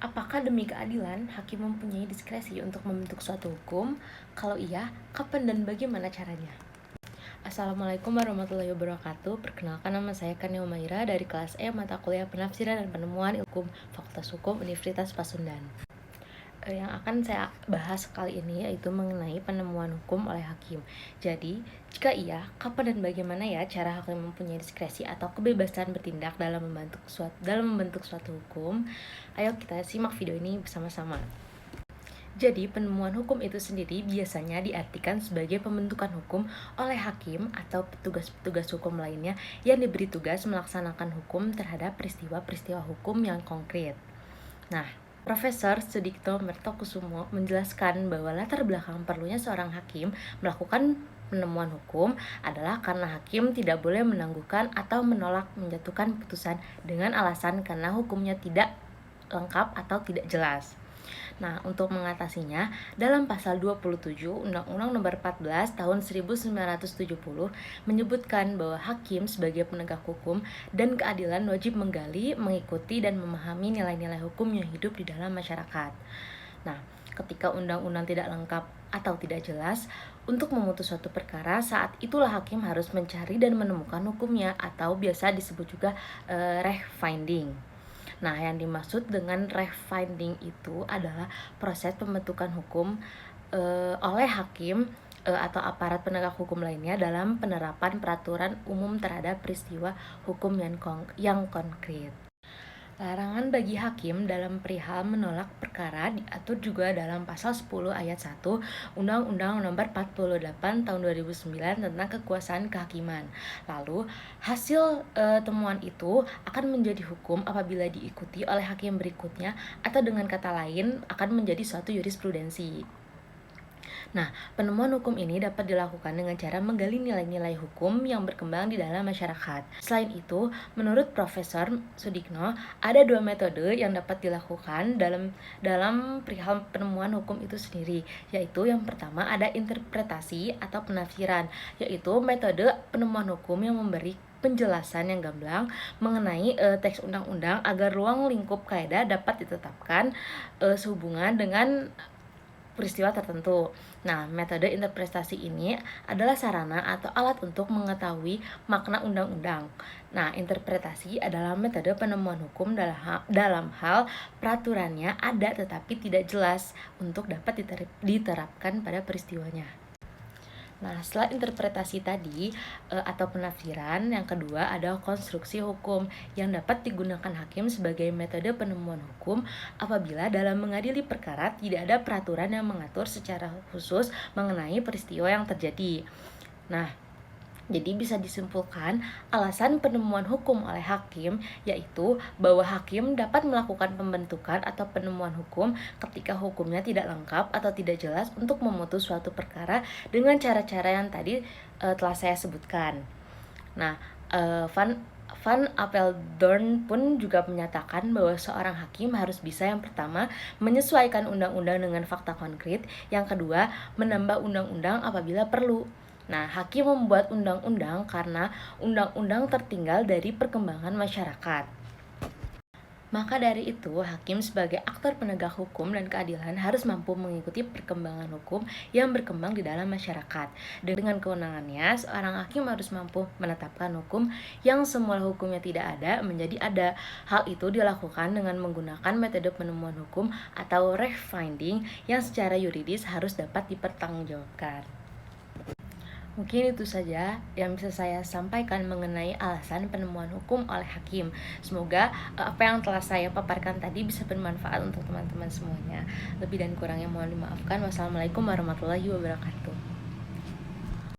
Apakah demi keadilan, hakim mempunyai diskresi untuk membentuk suatu hukum? Kalau iya, kapan dan bagaimana caranya? Assalamualaikum warahmatullahi wabarakatuh. Perkenalkan, nama saya Kania Umaira dari kelas E mata kuliah Penafsiran dan Penemuan Hukum Fakultas Hukum Universitas Pasundan. Yang akan saya bahas kali ini yaitu mengenai penemuan hukum oleh hakim. Jadi, jika iya, kapan dan bagaimana ya cara hakim mempunyai diskresi atau kebebasan bertindak dalam membentuk suatu hukum? Ayo kita simak video ini bersama-sama. Jadi, penemuan hukum itu sendiri biasanya diartikan sebagai pembentukan hukum oleh hakim atau petugas-petugas hukum lainnya yang diberi tugas melaksanakan hukum terhadap peristiwa-peristiwa hukum yang konkret. Nah, Profesor Sudikto Mertokusumo menjelaskan bahwa latar belakang perlunya seorang hakim melakukan penemuan hukum adalah karena hakim tidak boleh menangguhkan atau menolak menjatuhkan putusan dengan alasan karena hukumnya tidak lengkap atau tidak jelas. Nah, untuk mengatasinya, dalam pasal 27 Undang-Undang Nomor 14 Tahun 1970 menyebutkan bahwa hakim sebagai penegak hukum dan keadilan wajib menggali, mengikuti, dan memahami nilai-nilai hukum yang hidup di dalam masyarakat. Nah, ketika undang-undang tidak lengkap atau tidak jelas, untuk memutus suatu perkara, saat itulah hakim harus mencari dan menemukan hukumnya atau biasa disebut juga fact-finding. Nah, yang dimaksud dengan fact-finding itu adalah proses pembentukan hukum oleh hakim atau aparat penegak hukum lainnya dalam penerapan peraturan umum terhadap peristiwa hukum yang konkret. Larangan bagi hakim dalam perihal menolak perkara diatur juga dalam pasal 10 ayat 1 Undang-Undang Nomor 48 Tahun 2009 tentang kekuasaan kehakiman. Lalu, hasil temuan itu akan menjadi hukum apabila diikuti oleh hakim berikutnya atau dengan kata lain akan menjadi suatu jurisprudensi. Nah, penemuan hukum ini dapat dilakukan dengan cara menggali nilai-nilai hukum yang berkembang di dalam masyarakat. Selain itu, menurut Profesor Sudikno, ada dua metode yang dapat dilakukan dalam perihal penemuan hukum itu sendiri, yaitu yang pertama ada interpretasi atau penafsiran, yaitu metode penemuan hukum yang memberi penjelasan yang gamblang mengenai teks undang-undang agar ruang lingkup kaidah dapat ditetapkan sehubungan dengan peristiwa tertentu. Nah, metode interpretasi ini adalah sarana atau alat untuk mengetahui makna undang-undang. Nah, interpretasi adalah metode penemuan hukum dalam hal peraturannya ada tetapi tidak jelas untuk dapat diterapkan pada peristiwanya. Nah, setelah interpretasi tadi atau penafsiran, yang kedua ada konstruksi hukum yang dapat digunakan hakim sebagai metode penemuan hukum apabila dalam mengadili perkara tidak ada peraturan yang mengatur secara khusus mengenai peristiwa yang terjadi. Nah, jadi bisa disimpulkan alasan penemuan hukum oleh hakim yaitu bahwa hakim dapat melakukan pembentukan atau penemuan hukum ketika hukumnya tidak lengkap atau tidak jelas untuk memutus suatu perkara dengan cara-cara yang tadi telah saya sebutkan. Nah, Van Apeldoorn pun juga menyatakan bahwa seorang hakim harus bisa yang pertama menyesuaikan undang-undang dengan fakta konkret, yang kedua menambah undang-undang apabila perlu. Nah, hakim membuat undang-undang karena undang-undang tertinggal dari perkembangan masyarakat. Maka dari itu, hakim sebagai aktor penegak hukum dan keadilan harus mampu mengikuti perkembangan hukum yang berkembang di dalam masyarakat. Dengan kewenangannya, seorang hakim harus mampu menetapkan hukum yang semula hukumnya tidak ada menjadi ada. Hal itu dilakukan dengan menggunakan metode penemuan hukum atau fact-finding yang secara yuridis harus dapat dipertanggungjawabkan. Mungkin itu saja yang bisa saya sampaikan mengenai alasan penemuan hukum oleh hakim. Semoga apa yang telah saya paparkan tadi bisa bermanfaat untuk teman-teman semuanya. Lebih dan kurangnya mohon dimaafkan. Wassalamualaikum warahmatullahi wabarakatuh.